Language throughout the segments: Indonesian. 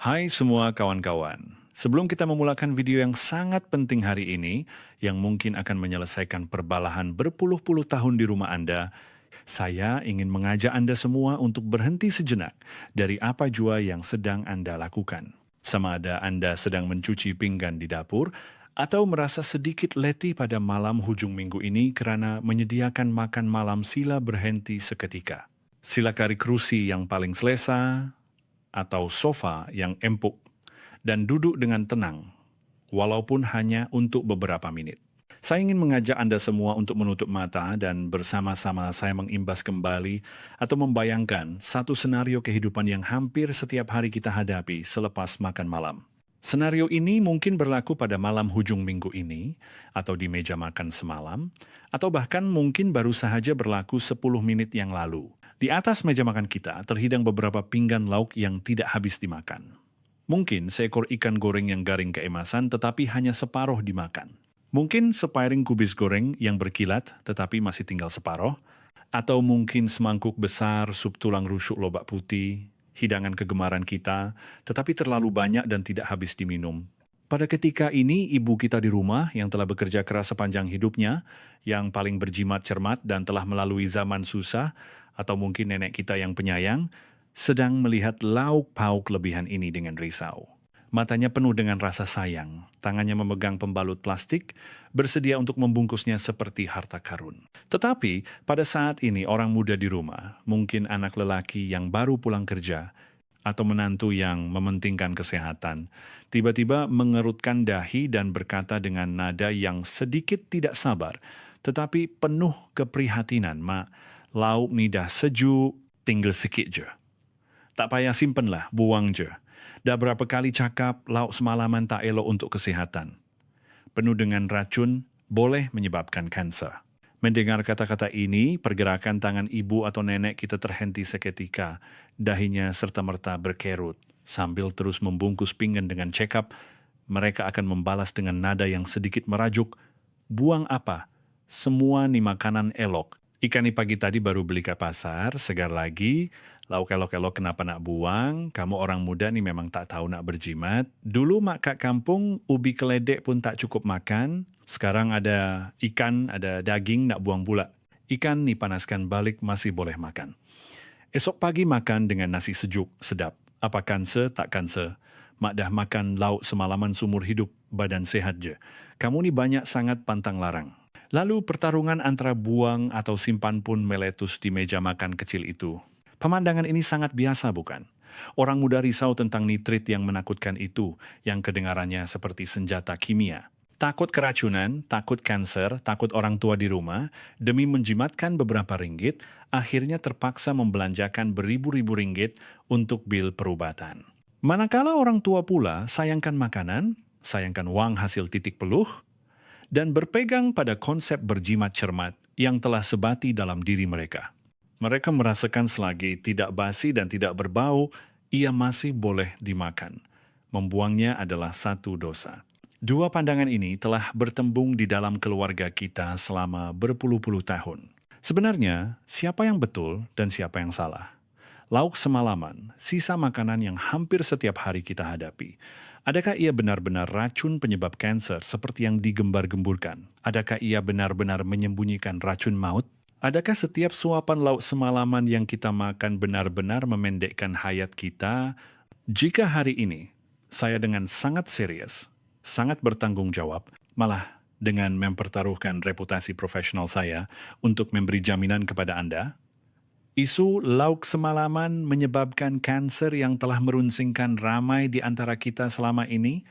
Hai semua kawan-kawan. Sebelum kita memulakan video yang sangat penting hari ini, yang mungkin akan menyelesaikan perbalahan berpuluh-puluh tahun di rumah Anda, saya ingin mengajak Anda semua untuk berhenti sejenak dari apa jua yang sedang Anda lakukan. Sama ada Anda sedang mencuci pinggan di dapur, atau merasa sedikit letih pada malam hujung minggu ini karena menyediakan makan malam sila berhenti seketika. Sila cari kerusi yang paling selesa, atau sofa yang empuk, dan duduk dengan tenang, walaupun hanya untuk beberapa menit. Saya ingin mengajak Anda semua untuk menutup mata dan bersama-sama saya mengimbas kembali atau membayangkan satu senario kehidupan yang hampir setiap hari kita hadapi selepas makan malam. Senario ini mungkin berlaku pada malam hujung minggu ini, atau di meja makan semalam, atau bahkan mungkin baru saja berlaku 10 menit yang lalu. Di atas meja makan kita terhidang beberapa pinggan lauk yang tidak habis dimakan. Mungkin seekor ikan goreng yang garing keemasan tetapi hanya separuh dimakan. Mungkin sepiring kubis goreng yang berkilat tetapi masih tinggal separuh. Atau mungkin semangkuk besar sup tulang rusuk lobak putih, hidangan kegemaran kita, tetapi terlalu banyak dan tidak habis diminum. Pada ketika ini, ibu kita di rumah yang telah bekerja keras sepanjang hidupnya, yang paling berjimat cermat dan telah melalui zaman susah, atau mungkin nenek kita yang penyayang, sedang melihat lauk pauk kelebihan ini dengan risau. Matanya penuh dengan rasa sayang, tangannya memegang pembalut plastik, bersedia untuk membungkusnya seperti harta karun. Tetapi pada saat ini orang muda di rumah, mungkin anak lelaki yang baru pulang kerja, atau menantu yang mementingkan kesehatan, tiba-tiba mengerutkan dahi dan berkata dengan nada yang sedikit tidak sabar, tetapi penuh keprihatinan, "Mak, lauk ni dah sejuk, tinggal sikit je. Tak payah simpenlah, buang je. Dah berapa kali cakap lauk semalaman tak elok untuk kesihatan. Penuh dengan racun, boleh menyebabkan kanser." Mendengar kata-kata ini, pergerakan tangan ibu atau nenek kita terhenti seketika, dahinya serta-merta berkerut. Sambil terus membungkus pinggan dengan cekap, mereka akan membalas dengan nada yang sedikit merajuk, "Buang apa? Semua ni makanan elok. Ikan ni pagi tadi baru beli ke pasar, segar lagi. Lauk elok-elok kenapa nak buang? Kamu orang muda ni memang tak tahu nak berjimat. Dulu mak kat kampung, ubi keledek pun tak cukup makan. Sekarang ada ikan, ada daging nak buang pula. Ikan ni panaskan balik masih boleh makan. Esok pagi makan dengan nasi sejuk, sedap. Apa kanser, tak kanser. Mak dah makan lauk semalaman seumur hidup, badan sehat je. Kamu ni banyak sangat pantang larang." Lalu pertarungan antara buang atau simpan pun meletus di meja makan kecil itu. Pemandangan ini sangat biasa bukan? Orang muda risau tentang nitrit yang menakutkan itu, yang kedengarannya seperti senjata kimia. Takut keracunan, takut kanser, takut orang tua di rumah, demi menjimatkan beberapa ringgit, akhirnya terpaksa membelanjakan beribu-ribu ringgit untuk bil perubatan. Manakala orang tua pula sayangkan makanan, sayangkan wang hasil titik peluh, dan berpegang pada konsep berjimat cermat yang telah sebati dalam diri mereka. Mereka merasakan selagi tidak basi dan tidak berbau, ia masih boleh dimakan. Membuangnya adalah satu dosa. Dua pandangan ini telah bertembung di dalam keluarga kita selama berpuluh-puluh tahun. Sebenarnya, siapa yang betul dan siapa yang salah? Lauk semalaman, sisa makanan yang hampir setiap hari kita hadapi. Adakah ia benar-benar racun penyebab kanser seperti yang digembar-gemburkan? Adakah ia benar-benar menyembunyikan racun maut? Adakah setiap suapan lauk semalaman yang kita makan benar-benar memendekkan hayat kita? Jika hari ini, saya dengan sangat serius, sangat bertanggung jawab, malah dengan mempertaruhkan reputasi profesional saya untuk memberi jaminan kepada Anda, isu lauk semalaman menyebabkan kanser yang telah merunsingkan ramai di antara kita selama ini,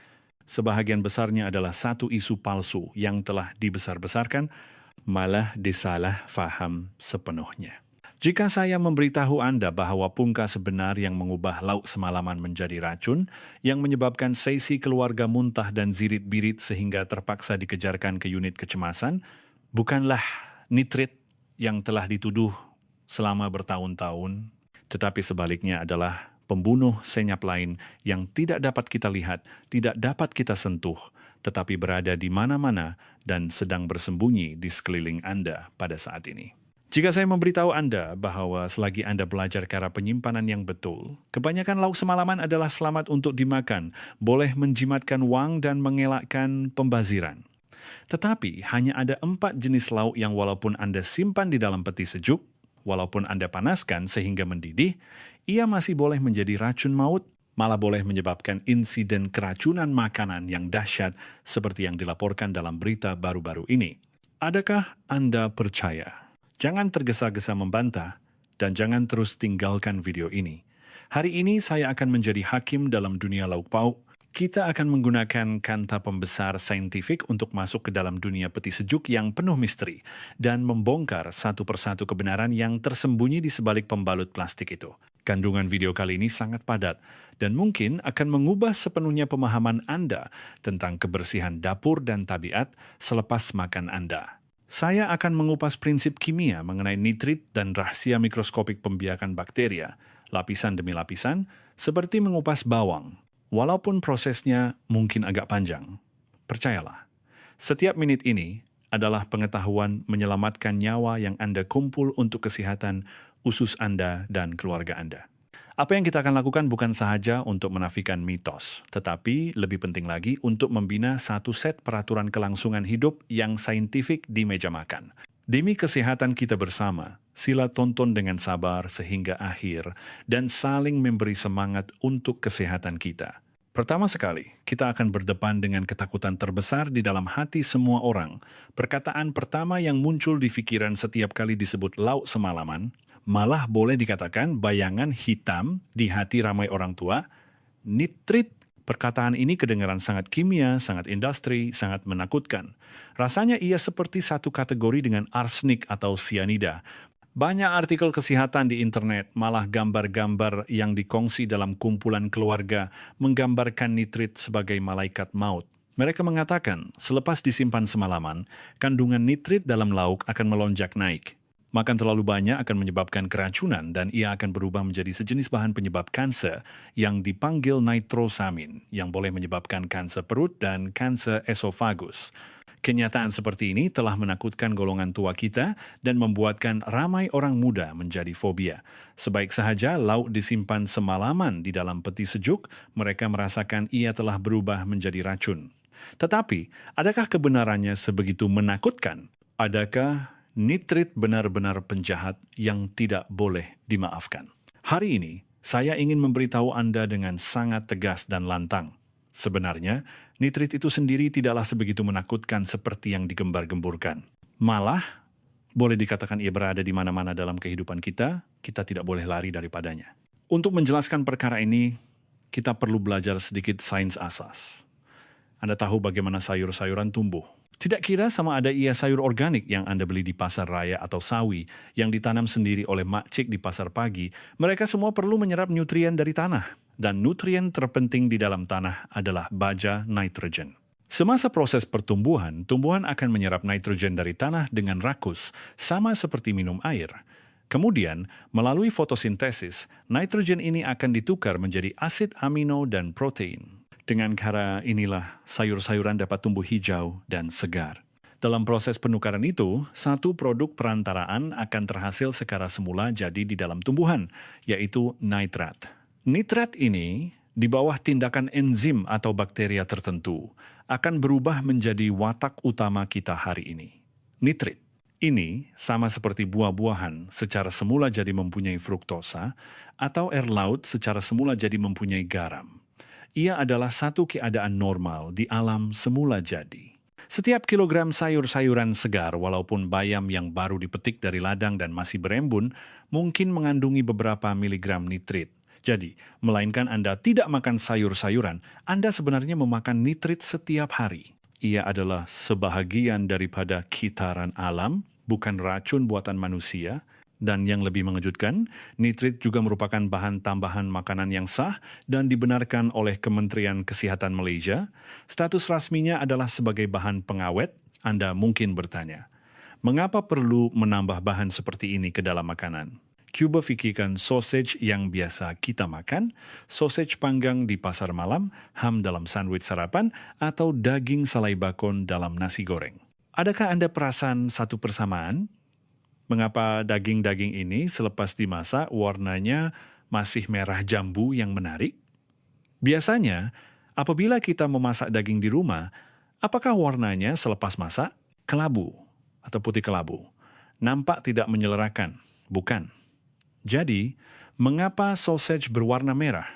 sebahagian besarnya adalah satu isu palsu yang telah dibesar-besarkan, malah disalah faham sepenuhnya. Jika saya memberitahu Anda bahawa pungkas sebenar yang mengubah lauk semalaman menjadi racun, yang menyebabkan sesi keluarga muntah dan zirit-birit sehingga terpaksa dikejarkan ke unit kecemasan, bukanlah nitrit yang telah dituduh selama bertahun-tahun, tetapi sebaliknya adalah pembunuh senyap lain yang tidak dapat kita lihat, tidak dapat kita sentuh, tetapi berada di mana-mana dan sedang bersembunyi di sekeliling Anda pada saat ini. Jika saya memberitahu Anda bahwa selagi Anda belajar cara penyimpanan yang betul, kebanyakan lauk semalaman adalah selamat untuk dimakan, boleh menjimatkan wang dan mengelakkan pembaziran. Tetapi hanya ada 4 jenis lauk yang walaupun Anda simpan di dalam peti sejuk, walaupun Anda panaskan sehingga mendidih, ia masih boleh menjadi racun maut, malah boleh menyebabkan insiden keracunan makanan yang dahsyat seperti yang dilaporkan dalam berita baru-baru ini. Adakah Anda percaya? Jangan tergesa-gesa membantah, dan jangan terus tinggalkan video ini. Hari ini saya akan menjadi hakim dalam dunia lauk pauk. Kita akan menggunakan kanta pembesar saintifik untuk masuk ke dalam dunia peti sejuk yang penuh misteri dan membongkar satu persatu kebenaran yang tersembunyi di sebalik pembalut plastik itu. Kandungan video kali ini sangat padat dan mungkin akan mengubah sepenuhnya pemahaman Anda tentang kebersihan dapur dan tabiat selepas makan Anda. Saya akan mengupas prinsip kimia mengenai nitrit dan rahasia mikroskopik pembiakan bakteria, lapisan demi lapisan, seperti mengupas bawang. Walaupun prosesnya mungkin agak panjang, percayalah, setiap menit ini adalah pengetahuan menyelamatkan nyawa yang Anda kumpul untuk kesehatan usus Anda dan keluarga Anda. Apa yang kita akan lakukan bukan sahaja untuk menafikan mitos, tetapi lebih penting lagi untuk membina satu set peraturan kelangsungan hidup yang saintifik di meja makan. Demi kesehatan kita bersama, sila tonton dengan sabar sehingga akhir dan saling memberi semangat untuk kesehatan kita. Pertama sekali, kita akan berdepan dengan ketakutan terbesar di dalam hati semua orang. Perkataan pertama yang muncul di pikiran setiap kali disebut lauk semalaman, malah boleh dikatakan bayangan hitam di hati ramai orang tua, nitrit. Perkataan ini kedengaran sangat kimia, sangat industri, sangat menakutkan. Rasanya ia seperti satu kategori dengan arsenik atau sianida. Banyak artikel kesehatan di internet, malah gambar-gambar yang dikongsi dalam kumpulan keluarga menggambarkan nitrit sebagai malaikat maut. Mereka mengatakan, selepas disimpan semalaman, kandungan nitrit dalam lauk akan melonjak naik. Makan terlalu banyak akan menyebabkan keracunan dan ia akan berubah menjadi sejenis bahan penyebab kanser yang dipanggil nitrosamin, yang boleh menyebabkan kanser perut dan kanser esofagus. Kenyataan seperti ini telah menakutkan golongan tua kita dan membuatkan ramai orang muda menjadi fobia. Sebaik sahaja lauk disimpan semalaman di dalam peti sejuk, mereka merasakan ia telah berubah menjadi racun. Tetapi, adakah kebenarannya sebegitu menakutkan? Adakah nitrit benar-benar penjahat yang tidak boleh dimaafkan? Hari ini, saya ingin memberitahu Anda dengan sangat tegas dan lantang. Sebenarnya, nitrit itu sendiri tidaklah sebegitu menakutkan seperti yang digembar-gemburkan. Malah, boleh dikatakan ia berada di mana-mana dalam kehidupan kita tidak boleh lari daripadanya. Untuk menjelaskan perkara ini, kita perlu belajar sedikit sains asas. Anda tahu bagaimana sayur-sayuran tumbuh. Tidak kira sama ada ia sayur organik yang Anda beli di pasar raya atau sawi yang ditanam sendiri oleh makcik di pasar pagi, mereka semua perlu menyerap nutrien dari tanah. Dan nutrien terpenting di dalam tanah adalah baja nitrogen. Semasa proses pertumbuhan, tumbuhan akan menyerap nitrogen dari tanah dengan rakus, sama seperti minum air. Kemudian, melalui fotosintesis, nitrogen ini akan ditukar menjadi asid amino dan protein. Dengan cara inilah sayur-sayuran dapat tumbuh hijau dan segar. Dalam proses penukaran itu, satu produk perantaraan akan terhasil secara semula jadi di dalam tumbuhan, yaitu nitrat. Nitrat ini, di bawah tindakan enzim atau bakteria tertentu, akan berubah menjadi watak utama kita hari ini. Nitrit ini sama seperti buah-buahan secara semula jadi mempunyai fruktosa, atau air laut secara semula jadi mempunyai garam. Ia adalah satu keadaan normal di alam semula jadi. Setiap kilogram sayur-sayuran segar, walaupun bayam yang baru dipetik dari ladang dan masih berembun, mungkin mengandungi beberapa miligram nitrit. Jadi, melainkan Anda tidak makan sayur-sayuran, Anda sebenarnya memakan nitrit setiap hari. Ia adalah sebahagian daripada kitaran alam, bukan racun buatan manusia. Dan yang lebih mengejutkan, nitrit juga merupakan bahan tambahan makanan yang sah dan dibenarkan oleh Kementerian Kesehatan Malaysia. Status rasminya adalah sebagai bahan pengawet. Anda mungkin bertanya, mengapa perlu menambah bahan seperti ini ke dalam makanan? Cuba fikirkan sausage yang biasa kita makan, sausage panggang di pasar malam, ham dalam sandwich sarapan, atau daging salai bakon dalam nasi goreng. Adakah Anda perasan satu persamaan? Mengapa daging-daging ini selepas dimasak warnanya masih merah jambu yang menarik? Biasanya, apabila kita memasak daging di rumah, apakah warnanya selepas masak kelabu atau putih kelabu? Nampak tidak menyelerakan, bukan? Jadi, mengapa sausage berwarna merah?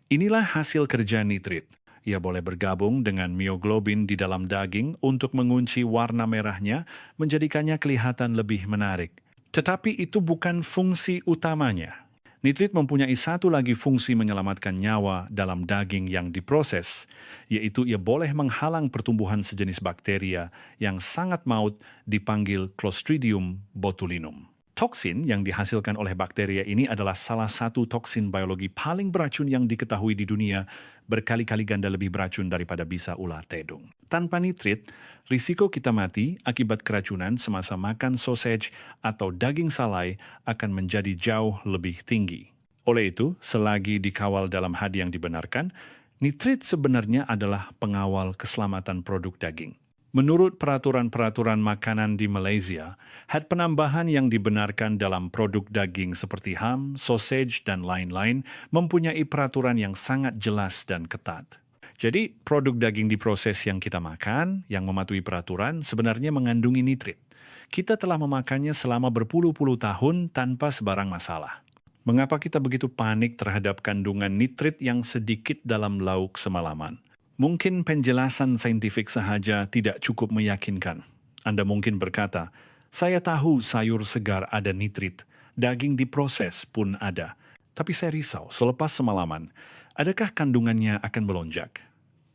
Inilah hasil kerja nitrit. Ia boleh bergabung dengan mioglobin di dalam daging untuk mengunci warna merahnya, menjadikannya kelihatan lebih menarik. Tetapi itu bukan fungsi utamanya. Nitrit mempunyai satu lagi fungsi menyelamatkan nyawa dalam daging yang diproses, yaitu ia boleh menghalang pertumbuhan sejenis bakteria yang sangat maut dipanggil Clostridium botulinum. Toksin yang dihasilkan oleh bakteria ini adalah salah satu toksin biologi paling beracun yang diketahui di dunia, berkali-kali ganda lebih beracun daripada bisa ular tedung. Tanpa nitrit, risiko kita mati akibat keracunan semasa makan sausage atau daging salai akan menjadi jauh lebih tinggi. Oleh itu, selagi dikawal dalam had yang dibenarkan, nitrit sebenarnya adalah pengawal keselamatan produk daging. Menurut peraturan-peraturan makanan di Malaysia, had penambahan yang dibenarkan dalam produk daging seperti ham, sausage, dan lain-lain mempunyai peraturan yang sangat jelas dan ketat. Jadi, produk daging diproses yang kita makan, yang mematuhi peraturan, sebenarnya mengandungi nitrit. Kita telah memakannya selama berpuluh-puluh tahun tanpa sebarang masalah. Mengapa kita begitu panik terhadap kandungan nitrit yang sedikit dalam lauk semalaman? Mungkin penjelasan saintifik sahaja tidak cukup meyakinkan. Anda mungkin berkata, saya tahu sayur segar ada nitrit, daging diproses pun ada. Tapi saya risau, selepas semalaman, adakah kandungannya akan melonjak?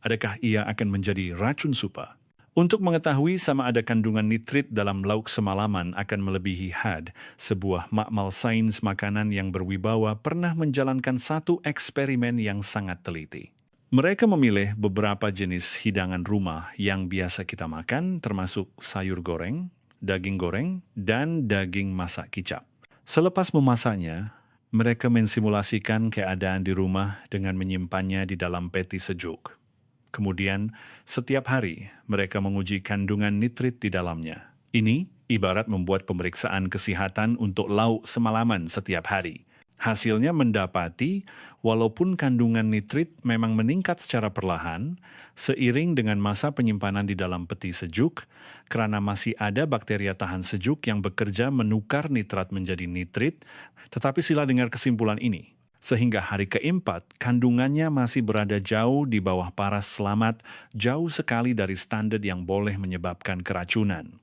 Adakah ia akan menjadi racun super? Untuk mengetahui sama ada kandungan nitrit dalam lauk semalaman akan melebihi had, sebuah makmal sains makanan yang berwibawa pernah menjalankan satu eksperimen yang sangat teliti. Mereka memilih beberapa jenis hidangan rumah yang biasa kita makan, termasuk sayur goreng, daging goreng, dan daging masak kicap. Selepas memasaknya, mereka mensimulasikan keadaan di rumah dengan menyimpannya di dalam peti sejuk. Kemudian, setiap hari mereka menguji kandungan nitrit di dalamnya. Ini ibarat membuat pemeriksaan kesehatan untuk lauk semalaman setiap hari. Hasilnya mendapati, walaupun kandungan nitrit memang meningkat secara perlahan, seiring dengan masa penyimpanan di dalam peti sejuk, karena masih ada bakteria tahan sejuk yang bekerja menukar nitrat menjadi nitrit, tetapi sila dengar kesimpulan ini. Sehingga hari keempat, kandungannya masih berada jauh di bawah paras selamat, jauh sekali dari standar yang boleh menyebabkan keracunan.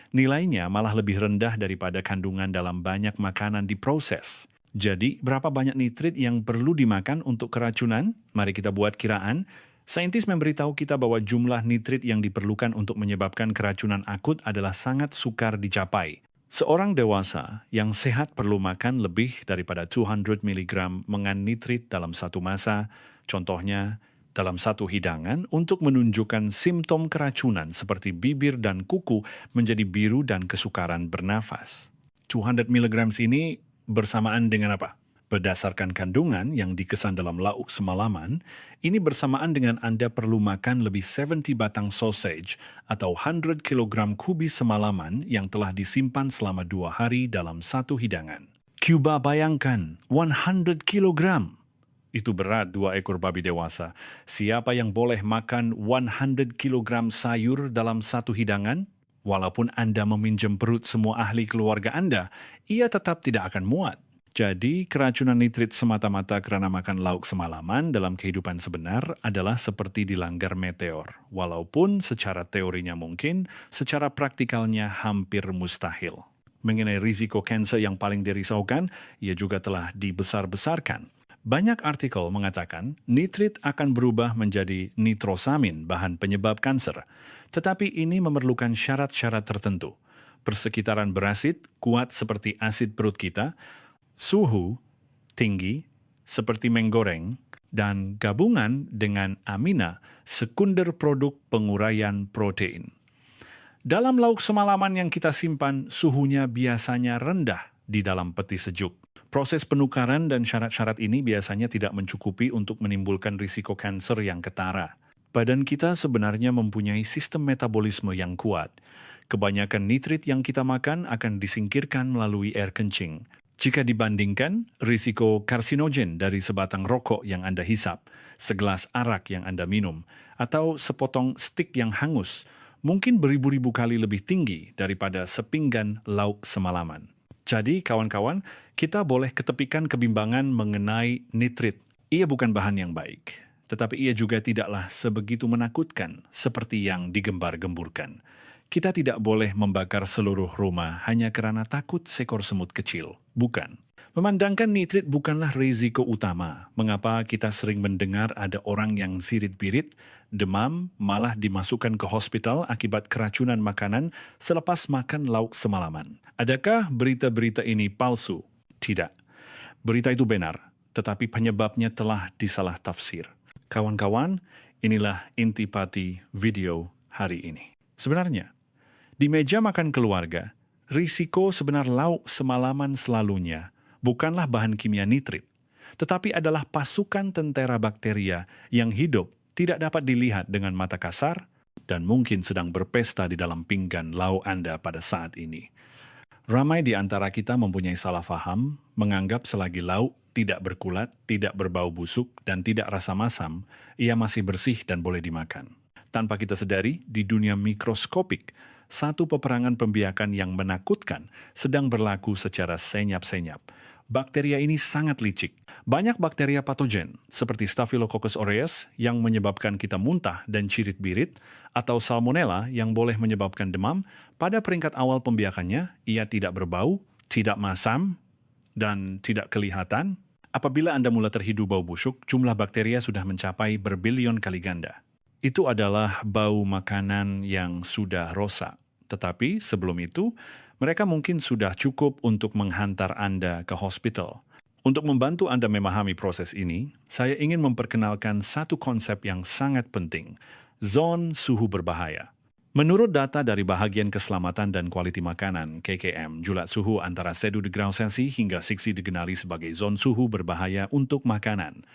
Nilainya malah lebih rendah daripada kandungan dalam banyak makanan diproses. Jadi, berapa banyak nitrit yang perlu dimakan untuk keracunan? Mari kita buat kiraan. Saintis memberitahu kita bahwa jumlah nitrit yang diperlukan untuk menyebabkan keracunan akut adalah sangat sukar dicapai. Seorang dewasa yang sehat perlu makan lebih daripada 200 mg mengan nitrit dalam satu masa, contohnya dalam satu hidangan untuk menunjukkan simptom keracunan seperti bibir dan kuku menjadi biru dan kesukaran bernafas. 200 mg ini bersamaan dengan apa? Berdasarkan kandungan yang dikesan dalam lauk semalaman, ini bersamaan dengan Anda perlu makan lebih 70 batang sausage atau 100 kg kubis semalaman yang telah disimpan selama 2 hari dalam satu hidangan. Cuba bayangkan, 100 kg. Itu berat 2 ekor babi dewasa. Siapa yang boleh makan 100 kg sayur dalam satu hidangan? Walaupun Anda meminjam perut semua ahli keluarga Anda, ia tetap tidak akan muat. Jadi, keracunan nitrit semata-mata kerana makan lauk semalaman dalam kehidupan sebenar adalah seperti dilanggar meteor. Walaupun secara teorinya mungkin, secara praktikalnya hampir mustahil. Mengenai risiko kanser yang paling dirisaukan, ia juga telah dibesar-besarkan. Banyak artikel mengatakan nitrit akan berubah menjadi nitrosamin, bahan penyebab kanser. Tetapi ini memerlukan syarat-syarat tertentu. Persekitaran berasid kuat seperti asid perut kita, suhu tinggi seperti menggoreng, dan gabungan dengan amina, sekunder produk penguraian protein. Dalam lauk semalaman yang kita simpan, suhunya biasanya rendah di dalam peti sejuk. Proses penukaran dan syarat-syarat ini biasanya tidak mencukupi untuk menimbulkan risiko kanser yang ketara. Badan kita sebenarnya mempunyai sistem metabolisme yang kuat. Kebanyakan nitrit yang kita makan akan disingkirkan melalui air kencing. Jika dibandingkan, risiko karsinogen dari sebatang rokok yang Anda hisap, segelas arak yang Anda minum, atau sepotong stik yang hangus, mungkin beribu-ribu kali lebih tinggi daripada sepinggan lauk semalaman. Jadi, kawan-kawan, kita boleh ketepikan kebimbangan mengenai nitrit. Ia bukan bahan yang baik, tetapi ia juga tidaklah sebegitu menakutkan seperti yang digembar-gemburkan. Kita tidak boleh membakar seluruh rumah hanya karena takut seekor semut kecil. Bukan. Memandangkan nitrit bukanlah risiko utama. Mengapa kita sering mendengar ada orang yang sirit-birit, demam, malah dimasukkan ke hospital akibat keracunan makanan selepas makan lauk semalaman? Adakah berita-berita ini palsu? Tidak. Berita itu benar, tetapi penyebabnya telah disalah tafsir. Kawan-kawan, inilah intipati video hari ini. Sebenarnya, di meja makan keluarga, risiko sebenar lauk semalaman selalunya bukanlah bahan kimia nitrit, tetapi adalah pasukan tentara bakteria yang hidup tidak dapat dilihat dengan mata kasar dan mungkin sedang berpesta di dalam pinggan lauk Anda pada saat ini. Ramai di antara kita mempunyai salah faham, menganggap selagi lauk tidak berkulat, tidak berbau busuk, dan tidak rasa masam, ia masih bersih dan boleh dimakan. Tanpa kita sadari, di dunia mikroskopik, satu peperangan pembiakan yang menakutkan sedang berlaku secara senyap-senyap. Bakteria ini sangat licik. Banyak bakteria patogen, seperti Staphylococcus aureus yang menyebabkan kita muntah dan cirit-birit, atau Salmonella yang boleh menyebabkan demam, pada peringkat awal pembiakannya, ia tidak berbau, tidak masam, dan tidak kelihatan. Apabila Anda mulai terhidu bau busuk, jumlah bakteria sudah mencapai berbilion kali ganda. Itu adalah bau makanan yang sudah rosak. Tetapi sebelum itu, mereka mungkin sudah cukup untuk menghantar Anda ke hospital. Untuk membantu Anda memahami proses ini, saya ingin memperkenalkan satu konsep yang sangat penting, zon suhu berbahaya. Menurut data dari Bahagian Keselamatan dan Kualiti Makanan, KKM, julat suhu antara 1 degree Celsius hingga 60 dikenali sebagai zon suhu berbahaya untuk makanan.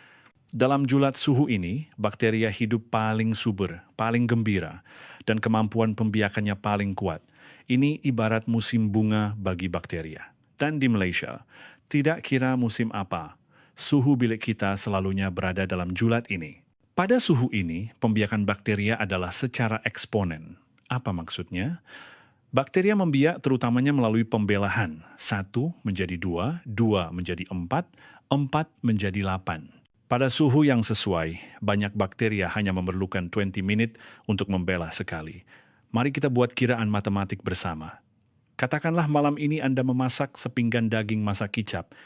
Dalam julat suhu ini, bakteria hidup paling subur, paling gembira, dan kemampuan pembiakannya paling kuat. Ini ibarat musim bunga bagi bakteria. Dan di Malaysia, tidak kira musim apa, suhu bilik kita selalunya berada dalam julat ini. Pada suhu ini, pembiakan bakteria adalah secara eksponen. Apa maksudnya? Bakteria membiak terutamanya melalui pembelahan. 1 menjadi 2, 2 menjadi 4, 4 menjadi 8. Pada suhu yang sesuai, banyak bakteria hanya memerlukan 20 menit untuk membelah sekali. Mari kita buat kiraan matematik bersama. Katakanlah malam ini Anda memasak sepinggan daging masak kicap.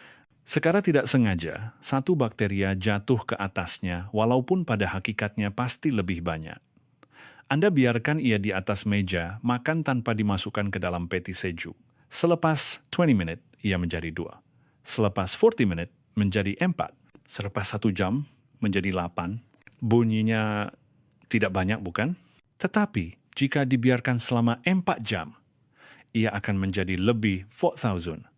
Secara tidak sengaja, satu bakteria jatuh ke atasnya walaupun pada hakikatnya pasti lebih banyak. Anda biarkan ia di atas meja, makan tanpa dimasukkan ke dalam peti sejuk. Selepas 20 menit, ia menjadi 2. Selepas 40 menit, menjadi 4. Selepas 1 jam, menjadi 8. Bunyinya tidak banyak, bukan? Tetapi, jika dibiarkan selama 4 jam, ia akan menjadi lebih 4,000.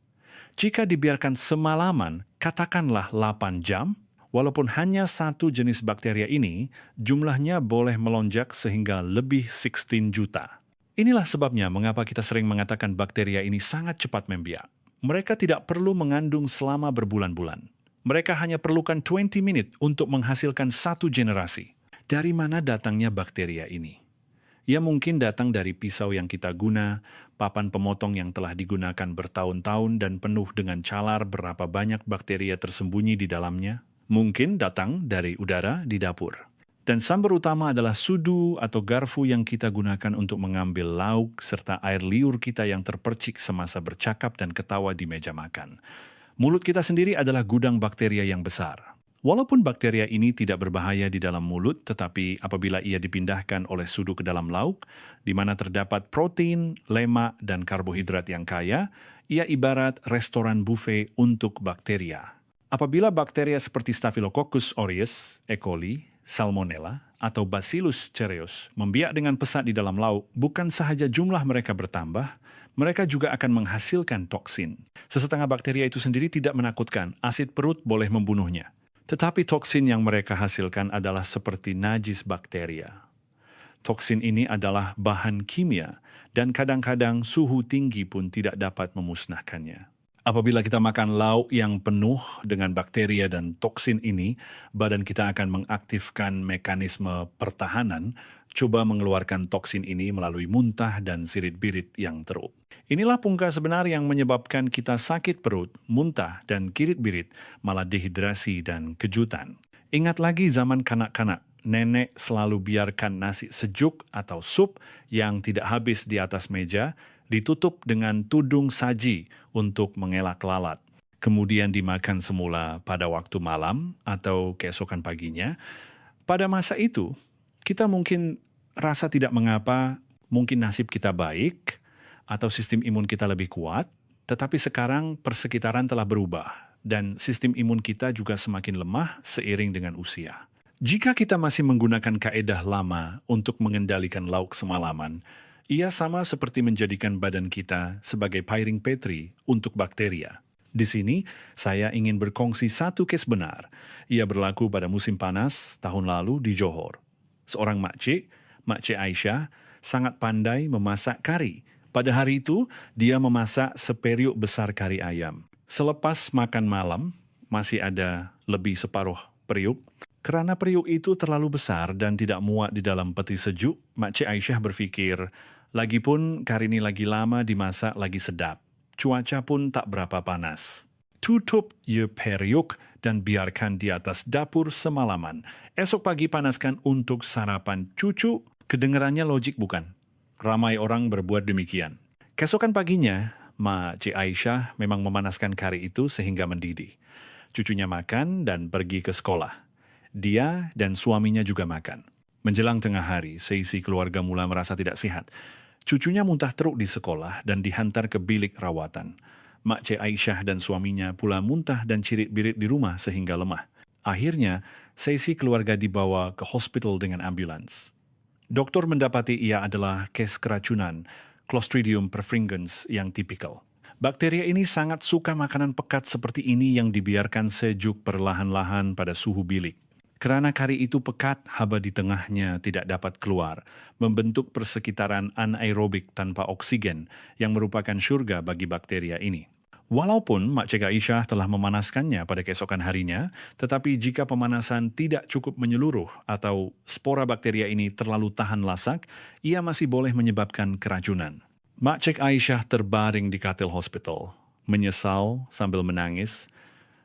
Jika dibiarkan semalaman, katakanlah 8 jam, walaupun hanya satu jenis bakteria ini, jumlahnya boleh melonjak sehingga lebih 16 juta. Inilah sebabnya mengapa kita sering mengatakan bakteria ini sangat cepat membiak. Mereka tidak perlu mengandung selama berbulan-bulan. Mereka hanya perlukan 20 menit untuk menghasilkan satu generasi. Dari mana datangnya bakteria ini? Ia mungkin datang dari pisau yang kita guna, papan pemotong yang telah digunakan bertahun-tahun dan penuh dengan calar berapa banyak bakteria tersembunyi di dalamnya. Mungkin datang dari udara di dapur. Dan sumber utama adalah sudu atau garfu yang kita gunakan untuk mengambil lauk serta air liur kita yang terpercik semasa bercakap dan ketawa di meja makan. Mulut kita sendiri adalah gudang bakteria yang besar. Walaupun bakteria ini tidak berbahaya di dalam mulut, tetapi apabila ia dipindahkan oleh sudu ke dalam lauk, di mana terdapat protein, lemak, dan karbohidrat yang kaya, ia ibarat restoran buffet untuk bakteria. Apabila bakteria seperti Staphylococcus aureus, E. coli, Salmonella, atau Bacillus cereus membiak dengan pesat di dalam lauk, bukan sahaja jumlah mereka bertambah, mereka juga akan menghasilkan toksin. Sesetengah bakteria itu sendiri tidak menakutkan, asid perut boleh membunuhnya. Tetapi toksin yang mereka hasilkan adalah seperti najis bakteria. Toksin ini adalah bahan kimia dan kadang-kadang suhu tinggi pun tidak dapat memusnahkannya. Apabila kita makan lauk yang penuh dengan bakteria dan toksin ini, badan kita akan mengaktifkan mekanisme pertahanan, coba mengeluarkan toksin ini melalui muntah dan sirit-birit yang teruk. Inilah punca sebenar yang menyebabkan kita sakit perut, muntah, dan kirit-birit, malah dehidrasi dan kejutan. Ingat lagi zaman kanak-kanak, nenek selalu biarkan nasi sejuk atau sup yang tidak habis di atas meja, ditutup dengan tudung saji untuk mengelak lalat. Kemudian dimakan semula pada waktu malam atau keesokan paginya. Pada masa itu, kita mungkin rasa tidak mengapa, mungkin nasib kita baik, atau sistem imun kita lebih kuat, tetapi sekarang persekitaran telah berubah, dan sistem imun kita juga semakin lemah seiring dengan usia. Jika kita masih menggunakan kaedah lama untuk mengendalikan lauk semalaman, ia sama seperti menjadikan badan kita sebagai piring Petri untuk bakteria. Di sini, saya ingin berkongsi satu kes benar. Ia berlaku pada musim panas tahun lalu di Johor. Seorang makcik Aisyah, sangat pandai memasak kari. Pada hari itu, dia memasak seperiuk besar kari ayam. Selepas makan malam, masih ada lebih separuh periuk. Kerana periuk itu terlalu besar dan tidak muat di dalam peti sejuk, Makcik Aisyah berfikir, lagipun kari ini lagi lama dimasak lagi sedap. Cuaca pun tak berapa panas. Tutup ye periuk dan biarkan di atas dapur semalaman. Esok pagi panaskan untuk sarapan cucu. Kedengarannya logik bukan? Ramai orang berbuat demikian. Keesokan paginya, Makcik Aisyah memang memanaskan kari itu sehingga mendidih. Cucunya makan dan pergi ke sekolah. Dia dan suaminya juga makan. Menjelang tengah hari, seisi keluarga mula merasa tidak sehat. Cucunya muntah teruk di sekolah dan dihantar ke bilik rawatan. Makcik Aisyah dan suaminya pula muntah dan cirit-birit di rumah sehingga lemah. Akhirnya, seisi keluarga dibawa ke hospital dengan ambulans. Doktor mendapati ia adalah kes keracunan Clostridium perfringens yang tipikal. Bakteria ini sangat suka makanan pekat seperti ini yang dibiarkan sejuk perlahan-lahan pada suhu bilik. Kerana kari itu pekat, haba di tengahnya tidak dapat keluar, membentuk persekitaran anaerobik tanpa oksigen yang merupakan syurga bagi bakteria ini. Walaupun Makcik Aisyah telah memanaskannya pada keesokan harinya, tetapi jika pemanasan tidak cukup menyeluruh atau spora bakteria ini terlalu tahan lasak, ia masih boleh menyebabkan keracunan. Makcik Aisyah terbaring di katil hospital, menyesal sambil menangis.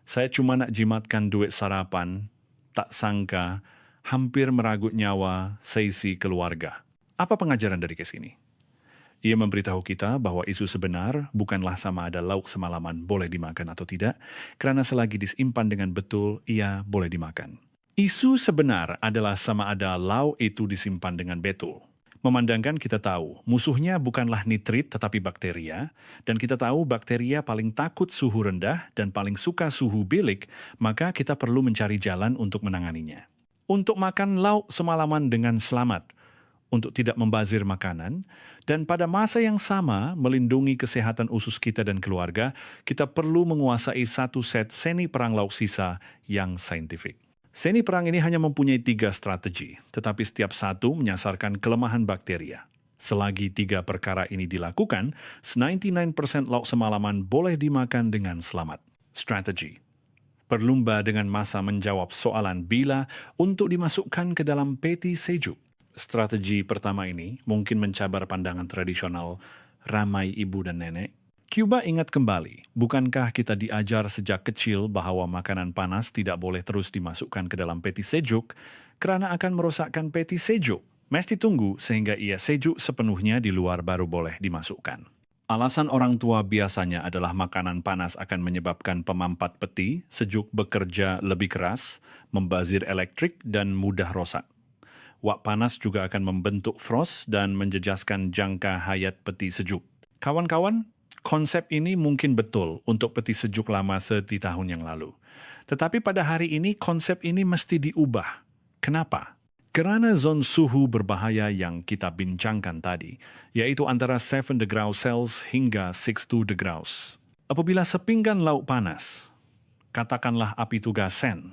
Saya cuma nak jimatkan duit sarapan, tak sangka hampir meragut nyawa seisi keluarga. Apa pengajaran dari kes ini? Ia memberitahu kita bahwa isu sebenar bukanlah sama ada lauk semalaman boleh dimakan atau tidak, kerana selagi disimpan dengan betul, ia boleh dimakan. Isu sebenar adalah sama ada lauk itu disimpan dengan betul. Memandangkan kita tahu, musuhnya bukanlah nitrit tetapi bakteria, dan kita tahu bakteria paling takut suhu rendah dan paling suka suhu bilik, maka kita perlu mencari jalan untuk menanganinya. Untuk makan lauk semalaman dengan selamat, untuk tidak membazir makanan, dan pada masa yang sama melindungi kesehatan usus kita dan keluarga, kita perlu menguasai satu set seni perang lauk sisa yang saintifik. Seni perang ini hanya mempunyai 3 strategi, tetapi setiap satu menyasarkan kelemahan bakteria. Selagi 3 perkara ini dilakukan, 99% lauk semalaman boleh dimakan dengan selamat. Strategi. Berlumba dengan masa menjawab soalan bila untuk dimasukkan ke dalam peti sejuk. Strategi pertama ini mungkin mencabar pandangan tradisional ramai ibu dan nenek. Cuba ingat kembali, bukankah kita diajar sejak kecil bahwa makanan panas tidak boleh terus dimasukkan ke dalam peti sejuk kerana akan merosakkan peti sejuk. Mesti tunggu sehingga ia sejuk sepenuhnya di luar baru boleh dimasukkan. Alasan orang tua biasanya adalah makanan panas akan menyebabkan pemampat peti sejuk bekerja lebih keras, membazir elektrik dan mudah rosak. Wak panas juga akan membentuk frost dan menjejaskan jangka hayat peti sejuk. Kawan-kawan, konsep ini mungkin betul untuk peti sejuk lama 30 tahun yang lalu. Tetapi pada hari ini, konsep ini mesti diubah. Kenapa? Kerana zon suhu berbahaya yang kita bincangkan tadi, yaitu antara 7 degrees Celsius hingga 62 degrees. Apabila sepinggan lauk panas, katakanlah api tugas sen,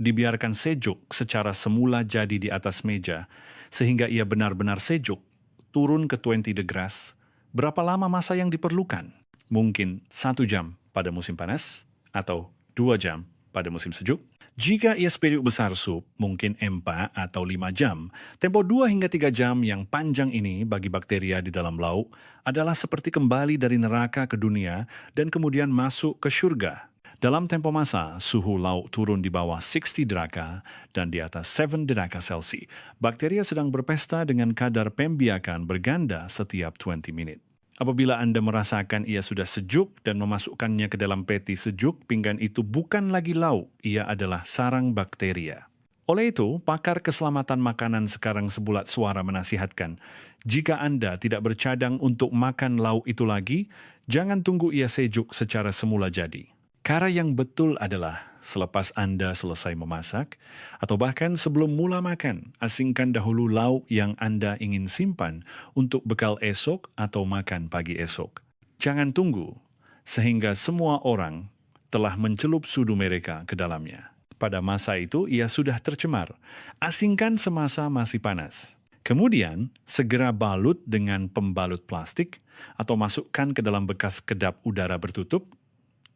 Dibiarkan sejuk secara semula jadi di atas meja, sehingga ia benar-benar sejuk, turun ke 20 degrees. Berapa lama masa yang diperlukan? Mungkin 1 jam pada musim panas, atau 2 jam pada musim sejuk. Jika ia seperiuk besar sup, mungkin 4 atau 5 jam. Tempo 2 hingga 3 jam yang panjang ini bagi bakteria di dalam lauk adalah seperti kembali dari neraka ke dunia dan kemudian masuk ke surga. Dalam tempo masa, suhu lauk turun di bawah 60 derajat dan di atas 7 derajat Celcius. Bakteria sedang berpesta dengan kadar pembiakan berganda setiap 20 menit. Apabila Anda merasakan ia sudah sejuk dan memasukkannya ke dalam peti sejuk, pinggan itu bukan lagi lauk, ia adalah sarang bakteria. Oleh itu, pakar keselamatan makanan sekarang sebulat suara menasihatkan, jika Anda tidak bercadang untuk makan lauk itu lagi, jangan tunggu ia sejuk secara semula jadi. Cara yang betul adalah selepas Anda selesai memasak, atau bahkan sebelum mula makan, asingkan dahulu lauk yang Anda ingin simpan untuk bekal esok atau makan pagi esok. Jangan tunggu sehingga semua orang telah mencelup sudu mereka ke dalamnya. Pada masa itu ia sudah tercemar. Asingkan semasa masih panas. Kemudian, segera balut dengan pembalut plastik atau masukkan ke dalam bekas kedap udara bertutup.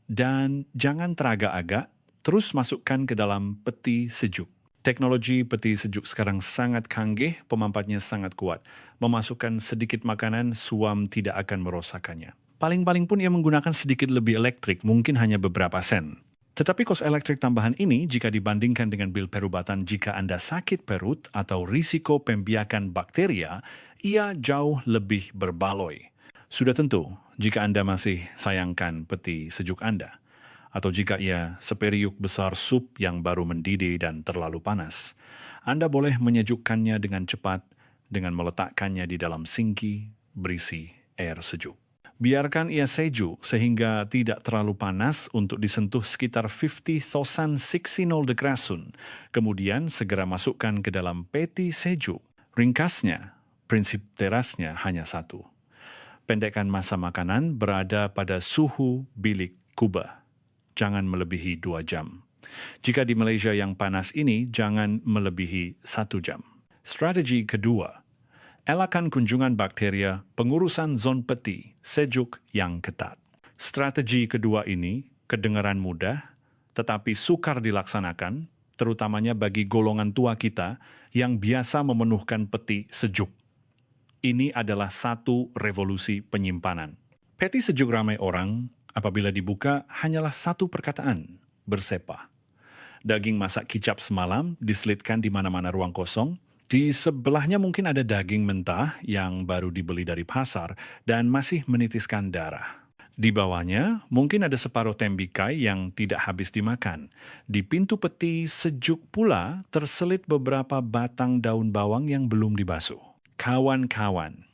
Dan jangan teragak-agak, terus masukkan ke dalam peti sejuk. Teknologi peti sejuk sekarang sangat canggih, pemanfaatnya sangat kuat. Memasukkan sedikit makanan, suam tidak akan merosakkannya. Paling-paling pun ia menggunakan sedikit lebih elektrik, mungkin hanya beberapa sen. Tetapi kos elektrik tambahan ini, jika dibandingkan dengan bil perubatan jika Anda sakit perut atau risiko pembiakan bakteria, ia jauh lebih berbaloi. Sudah tentu, jika Anda masih sayangkan peti sejuk Anda, atau jika ia seperiuk besar sup yang baru mendidih dan terlalu panas, Anda boleh menyejukkannya dengan cepat dengan meletakkannya di dalam singki berisi air sejuk. Biarkan ia sejuk sehingga tidak terlalu panas untuk disentuh sekitar 50,060 degrees. Kemudian segera masukkan ke dalam peti sejuk. Ringkasnya, prinsip terasnya hanya satu. Pendekkan masa makanan berada pada suhu bilik Kuba. Jangan melebihi 2 jam. Jika di Malaysia yang panas ini, jangan melebihi 1 jam. Strategi kedua, elakkan kunjungan bakteria pengurusan zon peti sejuk yang ketat. Strategi kedua ini kedengaran mudah, tetapi sukar dilaksanakan, terutamanya bagi golongan tua kita yang biasa memenuhkan peti sejuk. Ini adalah satu revolusi penyimpanan. Peti sejuk ramai orang, apabila dibuka, hanyalah satu perkataan, bersepah. Daging masak kicap semalam diselitkan di mana-mana ruang kosong. Di sebelahnya mungkin ada daging mentah yang baru dibeli dari pasar dan masih menitiskan darah. Di bawahnya mungkin ada separuh tembikai yang tidak habis dimakan. Di pintu peti sejuk pula terselit beberapa batang daun bawang yang belum dibasuh. Kawan-kawan,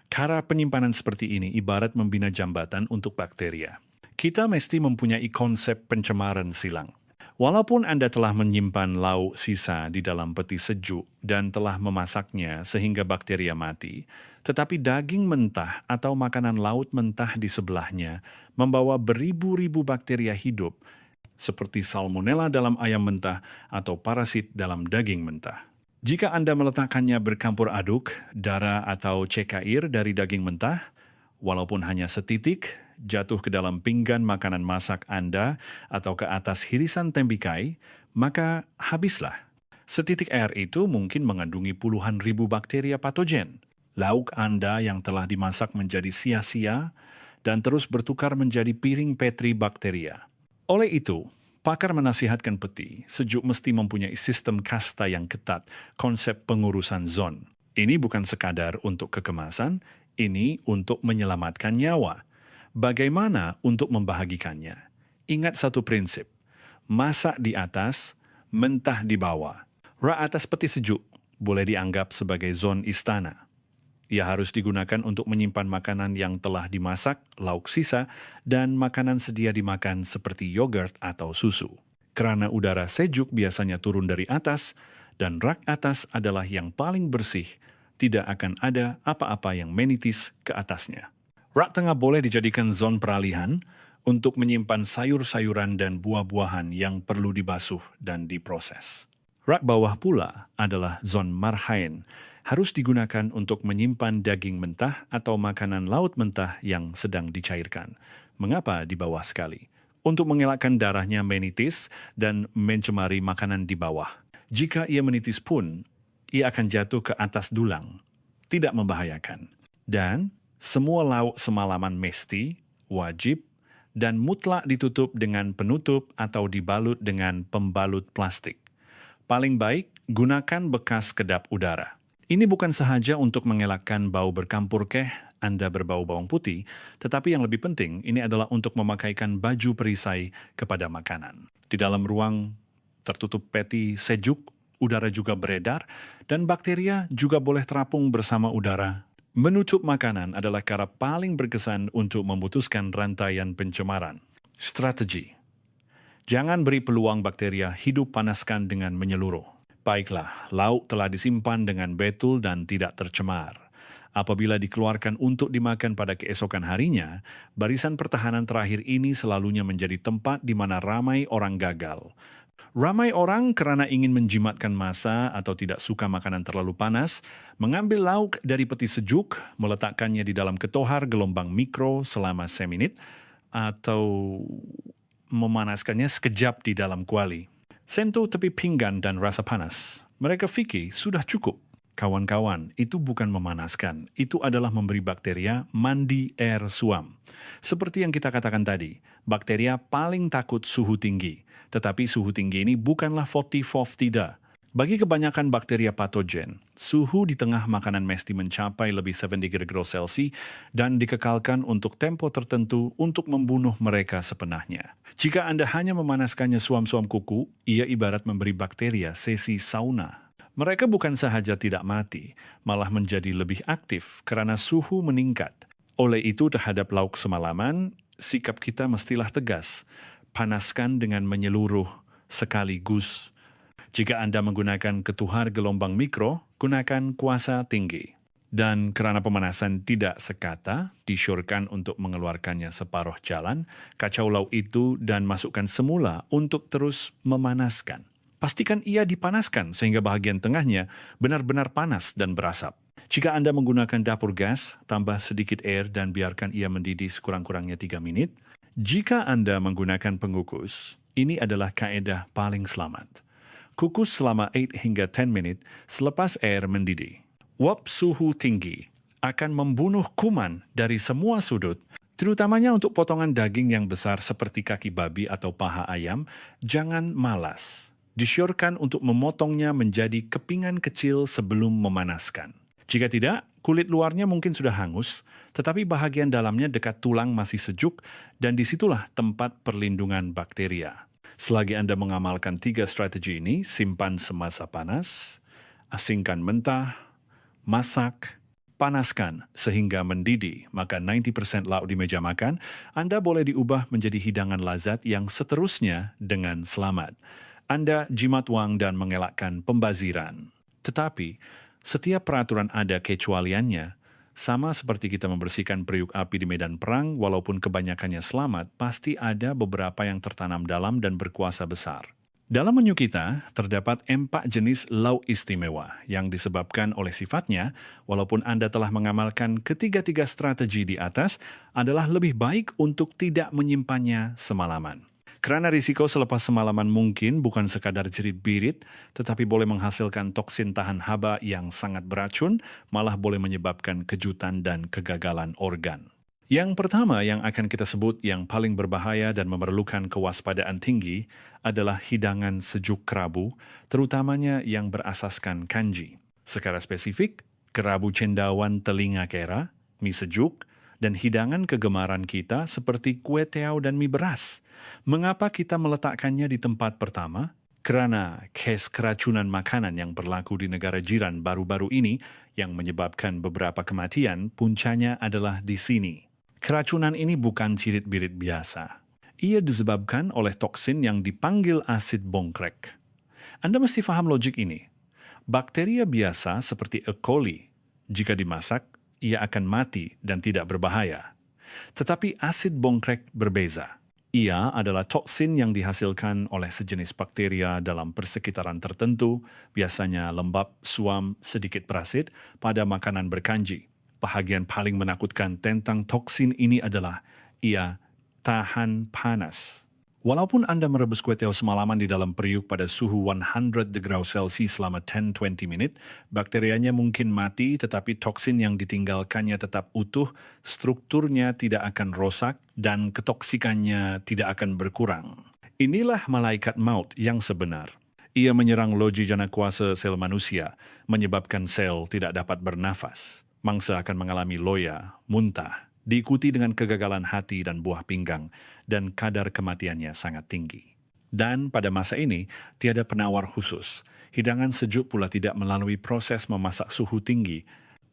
cara penyimpanan seperti ini ibarat membina jambatan untuk bakteria. Kita mesti mempunyai konsep pencemaran silang. Walaupun Anda telah menyimpan lauk sisa di dalam peti sejuk dan telah memasaknya sehingga bakteria mati, tetapi daging mentah atau makanan laut mentah di sebelahnya membawa beribu-ribu bakteria hidup, seperti salmonella dalam ayam mentah atau parasit dalam daging mentah. Jika Anda meletakkannya bercampur aduk, darah atau cekair dari daging mentah, walaupun hanya setitik, jatuh ke dalam pinggan makanan masak Anda atau ke atas hirisan tembikai, maka habislah. Setitik air itu mungkin mengandungi puluhan ribu bakteria patogen. Lauk Anda yang telah dimasak menjadi sia-sia dan terus bertukar menjadi piring petri bakteria. Oleh itu, pakar menasihatkan peti sejuk mesti mempunyai sistem kasta yang ketat, konsep pengurusan zon. Ini bukan sekadar untuk kekemasan, ini untuk menyelamatkan nyawa. Bagaimana untuk membahagikannya? Ingat satu prinsip, masak di atas, mentah di bawah. Rak atas peti sejuk boleh dianggap sebagai zon istana. Ia harus digunakan untuk menyimpan makanan yang telah dimasak, lauk sisa, dan makanan sedia dimakan seperti yogurt atau susu. Kerana udara sejuk biasanya turun dari atas, dan rak atas adalah yang paling bersih, tidak akan ada apa-apa yang menitis ke atasnya. Rak tengah boleh dijadikan zon peralihan, untuk menyimpan sayur-sayuran dan buah-buahan yang perlu dibasuh dan diproses. Rak bawah pula adalah zon marhain, harus digunakan untuk menyimpan daging mentah atau makanan laut mentah yang sedang dicairkan. Mengapa di bawah sekali? Untuk mengelakkan darahnya menitis dan mencemari makanan di bawah. Jika ia menitis pun, ia akan jatuh ke atas dulang, tidak membahayakan. Dan semua lauk semalaman mesti, wajib, dan mutlak ditutup dengan penutup atau dibalut dengan pembalut plastik. Paling baik, gunakan bekas kedap udara. Ini bukan sahaja untuk mengelakkan bau berkampur Anda berbau bawang putih, tetapi yang lebih penting ini adalah untuk memakaikan baju perisai kepada makanan. Di dalam ruang tertutup peti sejuk, udara juga beredar, dan bakteria juga boleh terapung bersama udara. Menutup makanan adalah cara paling berkesan untuk memutuskan rantaian pencemaran. Strategi. Jangan beri peluang bakteria hidup, panaskan dengan menyeluruh. Baiklah, lauk telah disimpan dengan betul dan tidak tercemar. Apabila dikeluarkan untuk dimakan pada keesokan harinya, barisan pertahanan terakhir ini selalunya menjadi tempat di mana ramai orang gagal. Ramai orang karena ingin menjimatkan massa atau tidak suka makanan terlalu panas, mengambil lauk dari peti sejuk, meletakkannya di dalam ketohar gelombang mikro selama semenit, atau memanaskannya sekejap di dalam kuali. Sentuh tepi pinggan dan rasa panas. Mereka fikir sudah cukup. Kawan-kawan, itu bukan memanaskan. Itu adalah memberi bakteria mandi air suam. Seperti yang kita katakan tadi, bakteria paling takut suhu tinggi. Tetapi suhu tinggi ini bukanlah 40 tidak. Bagi kebanyakan bakteria patogen, suhu di tengah makanan mesti mencapai lebih 70 degree Celcius dan dikekalkan untuk tempo tertentu untuk membunuh mereka sepenahnya. Jika Anda hanya memanaskannya suam-suam kuku, ia ibarat memberi bakteria sesi sauna. Mereka bukan sahaja tidak mati, malah menjadi lebih aktif karena suhu meningkat. Oleh itu, terhadap lauk semalaman, sikap kita mestilah tegas. Panaskan dengan menyeluruh sekaligus. Jika Anda menggunakan ketuhar gelombang mikro, gunakan kuasa tinggi. Dan karena pemanasan tidak sekata, disyorkan untuk mengeluarkannya separuh jalan, kacau lauk itu dan masukkan semula untuk terus memanaskan. Pastikan ia dipanaskan sehingga bahagian tengahnya benar-benar panas dan berasap. Jika Anda menggunakan dapur gas, tambah sedikit air dan biarkan ia mendidih sekurang-kurangnya 3 menit. Jika Anda menggunakan pengukus, ini adalah kaedah paling selamat. Kukus selama 8 hingga 10 menit selepas air mendidih. Uap suhu tinggi akan membunuh kuman dari semua sudut, terutamanya untuk potongan daging yang besar seperti kaki babi atau paha ayam. Jangan malas. Disyorkan untuk memotongnya menjadi kepingan kecil sebelum memanaskan. Jika tidak, kulit luarnya mungkin sudah hangus, tetapi bahagian dalamnya dekat tulang masih sejuk dan disitulah tempat perlindungan bakteria. Selagi Anda mengamalkan 3 strategi ini, simpan semasa panas, asingkan mentah, masak, panaskan sehingga mendidih, maka 90% lauk di meja makan, Anda boleh diubah menjadi hidangan lazat yang seterusnya dengan selamat. Anda jimat wang dan mengelakkan pembaziran. Tetapi, setiap peraturan ada kecualiannya. Sama seperti kita membersihkan periuk api di medan perang, walaupun kebanyakannya selamat, pasti ada beberapa yang tertanam dalam dan berkuasa besar. Dalam menu kita, terdapat 4 jenis lauk istimewa yang disebabkan oleh sifatnya, walaupun Anda telah mengamalkan ketiga-tiga strategi di atas, adalah lebih baik untuk tidak menyimpannya semalaman. Karena risiko selepas semalaman mungkin bukan sekadar jerit-birit, tetapi boleh menghasilkan toksin tahan haba yang sangat beracun, malah boleh menyebabkan kejutan dan kegagalan organ. Yang pertama yang akan kita sebut yang paling berbahaya dan memerlukan kewaspadaan tinggi adalah hidangan sejuk kerabu, terutamanya yang berasaskan kanji. Secara spesifik, kerabu cendawan telinga kera, mie sejuk, dan hidangan kegemaran kita seperti kue teau dan mie beras. Mengapa kita meletakkannya di tempat pertama? Karena kes keracunan makanan yang berlaku di negara jiran baru-baru ini yang menyebabkan beberapa kematian, puncanya adalah di sini. Keracunan ini bukan cirit-birit biasa. Ia disebabkan oleh toksin yang dipanggil asid bongkrek. Anda mesti paham logik ini. Bakteria biasa seperti E. coli, jika dimasak, ia akan mati dan tidak berbahaya. Tetapi asid bongkrek berbeza. Ia adalah toksin yang dihasilkan oleh sejenis bakteria dalam persekitaran tertentu, biasanya lembab, suam, sedikit berasid, pada makanan berkanji. Bahagian paling menakutkan tentang toksin ini adalah ia tahan panas. Walaupun Anda merebus kue tiaw semalaman di dalam periuk pada suhu 100 degrau Celcius selama 10-20 menit, bakterianya mungkin mati tetapi toksin yang ditinggalkannya tetap utuh, strukturnya tidak akan rosak, dan ketoksikannya tidak akan berkurang. Inilah malaikat maut yang sebenar. Ia menyerang loji jana kuasa sel manusia, menyebabkan sel tidak dapat bernafas. Mangsa akan mengalami loya, muntah, diikuti dengan kegagalan hati dan buah pinggang, dan kadar kematiannya sangat tinggi. Dan pada masa ini, tiada penawar khusus. Hidangan sejuk pula tidak melalui proses memasak suhu tinggi.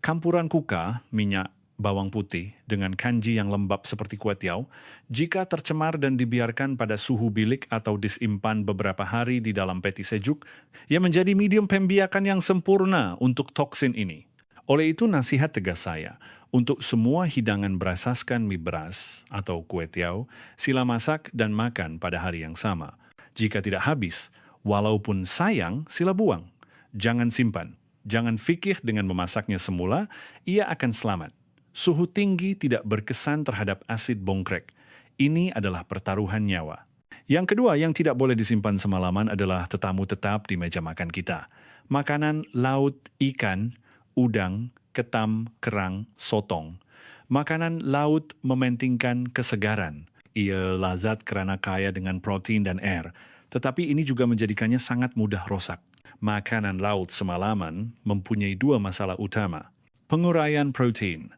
Campuran kuka, minyak, bawang putih, dengan kanji yang lembab seperti kue tiaw, jika tercemar dan dibiarkan pada suhu bilik atau disimpan beberapa hari di dalam peti sejuk, ia menjadi medium pembiakan yang sempurna untuk toksin ini. Oleh itu nasihat tegas saya, untuk semua hidangan berasaskan mie beras atau kue tiaw, sila masak dan makan pada hari yang sama. Jika tidak habis, walaupun sayang, sila buang. Jangan simpan. Jangan fikir dengan memasaknya semula, ia akan selamat. Suhu tinggi tidak berkesan terhadap asid bongkrek. Ini adalah pertaruhan nyawa. Yang kedua yang tidak boleh disimpan semalaman adalah tetamu tetap di meja makan kita. Makanan laut, ikan, udang, ketam, kerang, sotong. Makanan laut mementingkan kesegaran. Ia lazat karena kaya dengan protein dan air, tetapi ini juga menjadikannya sangat mudah rosak. Makanan laut semalaman mempunyai dua masalah utama. Penguraian protein.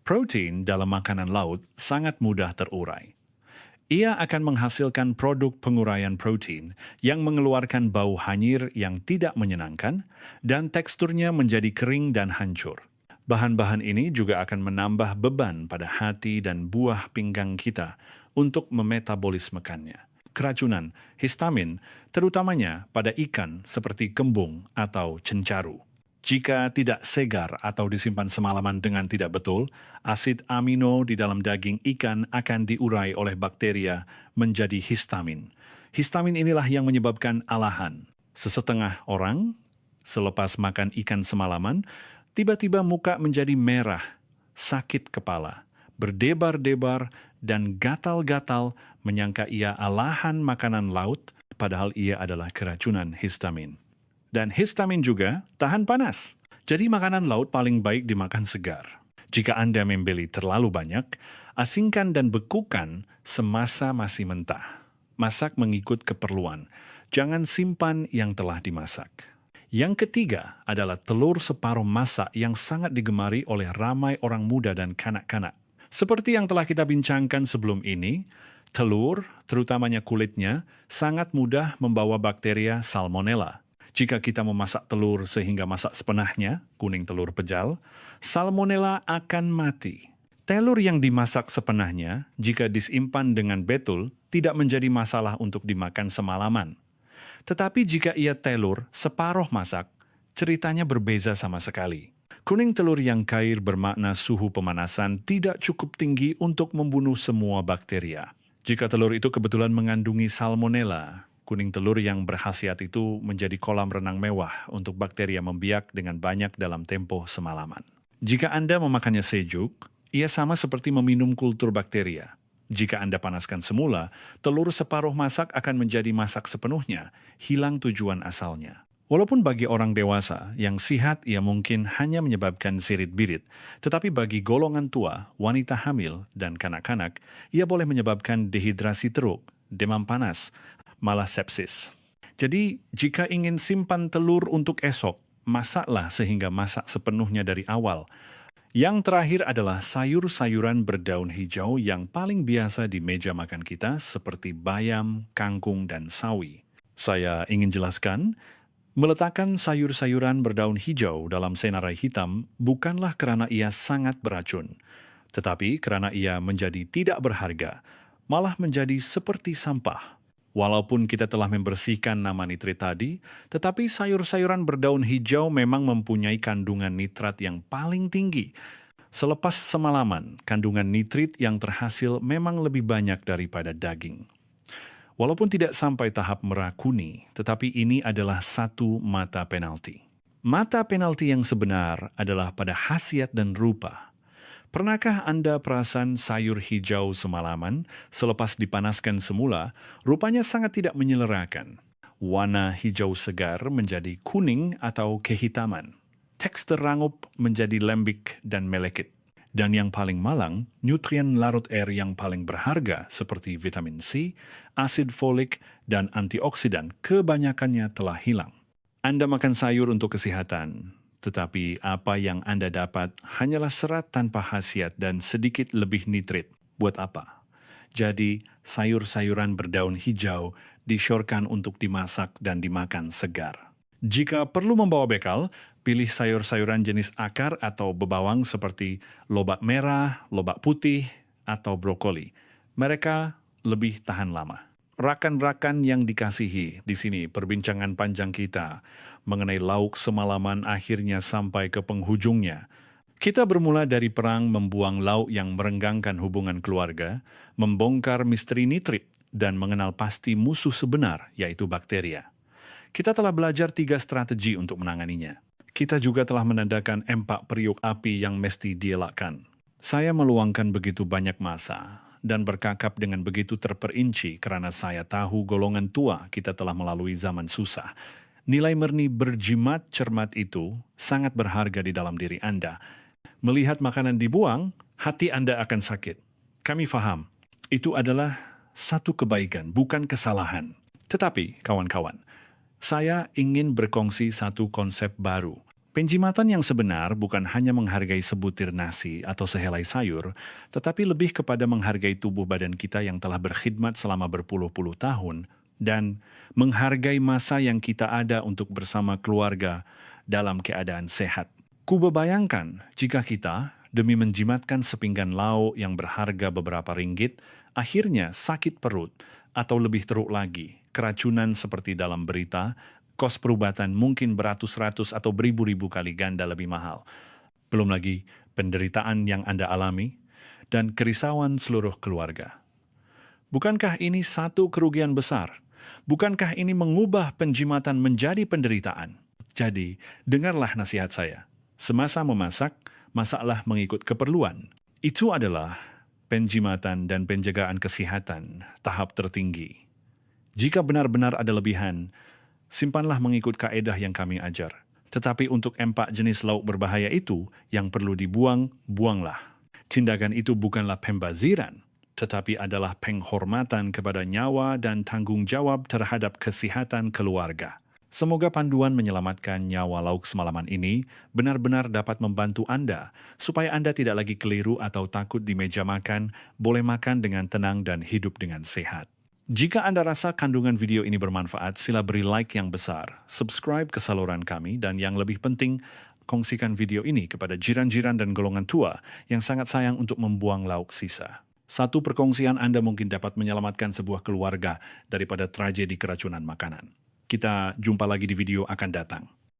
Protein dalam makanan laut sangat mudah terurai. Ia akan menghasilkan produk penguraian protein yang mengeluarkan bau hanyir yang tidak menyenangkan dan teksturnya menjadi kering dan hancur. Bahan-bahan ini juga akan menambah beban pada hati dan buah pinggang kita untuk memetabolismekannya. Keracunan, histamin, terutamanya pada ikan seperti kembung atau cencaru. Jika tidak segar atau disimpan semalaman dengan tidak betul, asid amino di dalam daging ikan akan diurai oleh bakteria menjadi histamin. Histamin inilah yang menyebabkan alahan. Sesetengah orang, selepas makan ikan semalaman, tiba-tiba muka menjadi merah, sakit kepala, berdebar-debar, dan gatal-gatal menyangka ia alahan makanan laut, padahal ia adalah keracunan histamin. Dan histamin juga tahan panas. Jadi makanan laut paling baik dimakan segar. Jika Anda membeli terlalu banyak, asingkan dan bekukan semasa masih mentah. Masak mengikut keperluan. Jangan simpan yang telah dimasak. Yang ketiga adalah telur separuh masak yang sangat digemari oleh ramai orang muda dan kanak-kanak. Seperti yang telah kita bincangkan sebelum ini, telur, terutamanya kulitnya, sangat mudah membawa bakteria salmonella. Jika kita memasak telur sehingga masak sepenahnya, kuning telur pejal, salmonella akan mati. Telur yang dimasak sepenahnya, jika disimpan dengan betul, tidak menjadi masalah untuk dimakan semalaman. Tetapi jika ia telur separuh masak, ceritanya berbeza sama sekali. Kuning telur yang cair bermakna suhu pemanasan tidak cukup tinggi untuk membunuh semua bakteria. Jika telur itu kebetulan mengandungi salmonella, kuning telur yang berkhasiat itu menjadi kolam renang mewah untuk bakteria membiak dengan banyak dalam tempo semalaman. Jika Anda memakannya sejuk, ia sama seperti meminum kultur bakteria. Jika Anda panaskan semula, telur separuh masak akan menjadi masak sepenuhnya, hilang tujuan asalnya. Walaupun bagi orang dewasa yang sihat ia mungkin hanya menyebabkan sirit-birit, tetapi bagi golongan tua, wanita hamil, dan kanak-kanak, ia boleh menyebabkan dehidrasi teruk, demam panas, malah sepsis. Jadi, jika ingin simpan telur untuk esok, masaklah sehingga masak sepenuhnya dari awal. Yang terakhir adalah sayur-sayuran berdaun hijau yang paling biasa di meja makan kita seperti bayam, kangkung, dan sawi. Saya ingin jelaskan, meletakkan sayur-sayuran berdaun hijau dalam senarai hitam bukanlah karena ia sangat beracun, tetapi karena ia menjadi tidak berharga, malah menjadi seperti sampah. Walaupun kita telah membersihkan nama nitrit tadi, tetapi sayur-sayuran berdaun hijau memang mempunyai kandungan nitrat yang paling tinggi. Selepas semalaman, kandungan nitrit yang terhasil memang lebih banyak daripada daging. Walaupun tidak sampai tahap merah kuning, tetapi ini adalah satu mata penalti. Mata penalti yang sebenar adalah pada khasiat dan rupa. Pernahkah Anda perasan sayur hijau semalaman selepas dipanaskan semula, rupanya sangat tidak menyelerakan? Warna hijau segar menjadi kuning atau kehitaman. Tekstur rangup menjadi lembik dan melekit. Dan yang paling malang, nutrien larut air yang paling berharga seperti vitamin C, asid folik, dan antioksidan kebanyakannya telah hilang. Anda makan sayur untuk kesehatan, tetapi apa yang Anda dapat hanyalah serat tanpa khasiat dan sedikit lebih nitrit. Buat apa? Jadi, sayur-sayuran berdaun hijau disyorkan untuk dimasak dan dimakan segar. Jika perlu membawa bekal, pilih sayur-sayuran jenis akar atau bebawang seperti lobak merah, lobak putih, atau brokoli. Mereka lebih tahan lama. Rakan-rakan yang dikasihi, di sini perbincangan panjang kita mengenai lauk semalaman akhirnya sampai ke penghujungnya. Kita bermula dari perang membuang lauk yang merenggangkan hubungan keluarga, membongkar misteri nitrit, dan mengenal pasti musuh sebenar, yaitu bakteria. Kita telah belajar 3 strategi untuk menanganinya. Kita juga telah menandakan 4 periuk api yang mesti dielakkan. Saya meluangkan begitu banyak masa dan bercakap dengan begitu terperinci karena saya tahu golongan tua kita telah melalui zaman susah. Nilai murni berjimat cermat itu sangat berharga di dalam diri Anda. Melihat makanan dibuang, hati Anda akan sakit. Kami faham, itu adalah satu kebaikan, bukan kesalahan. Tetapi, kawan-kawan, saya ingin berkongsi satu konsep baru. Penjimatan yang sebenar bukan hanya menghargai sebutir nasi atau sehelai sayur, tetapi lebih kepada menghargai tubuh badan kita yang telah berkhidmat selama berpuluh-puluh tahun dan menghargai masa yang kita ada untuk bersama keluarga dalam keadaan sehat. Kubebayangkan jika kita, demi menjimatkan sepinggan lauk yang berharga beberapa ringgit, akhirnya sakit perut atau lebih teruk lagi, keracunan seperti dalam berita, kos perubatan mungkin beratus-ratus atau beribu-ribu kali ganda lebih mahal. Belum lagi penderitaan yang Anda alami dan kerisauan seluruh keluarga. Bukankah ini satu kerugian besar? Bukankah ini mengubah penjimatan menjadi penderitaan? Jadi, dengarlah nasihat saya. Semasa memasak, masaklah mengikut keperluan. Itu adalah penjimatan dan penjagaan kesehatan tahap tertinggi. Jika benar-benar ada lebihan, simpanlah mengikut kaedah yang kami ajar. Tetapi untuk 4 jenis lauk berbahaya itu, yang perlu dibuang, buanglah. Tindakan itu bukanlah pembaziran, tetapi adalah penghormatan kepada nyawa dan tanggung jawab terhadap kesehatan keluarga. Semoga panduan menyelamatkan nyawa lauk semalaman ini benar-benar dapat membantu Anda, supaya Anda tidak lagi keliru atau takut di meja makan, boleh makan dengan tenang dan hidup dengan sehat. Jika Anda rasa kandungan video ini bermanfaat, sila beri like yang besar, subscribe ke saluran kami, dan yang lebih penting, kongsikan video ini kepada jiran-jiran dan golongan tua yang sangat sayang untuk membuang lauk sisa. Satu perkongsian Anda mungkin dapat menyelamatkan sebuah keluarga daripada tragedi keracunan makanan. Kita jumpa lagi di video akan datang.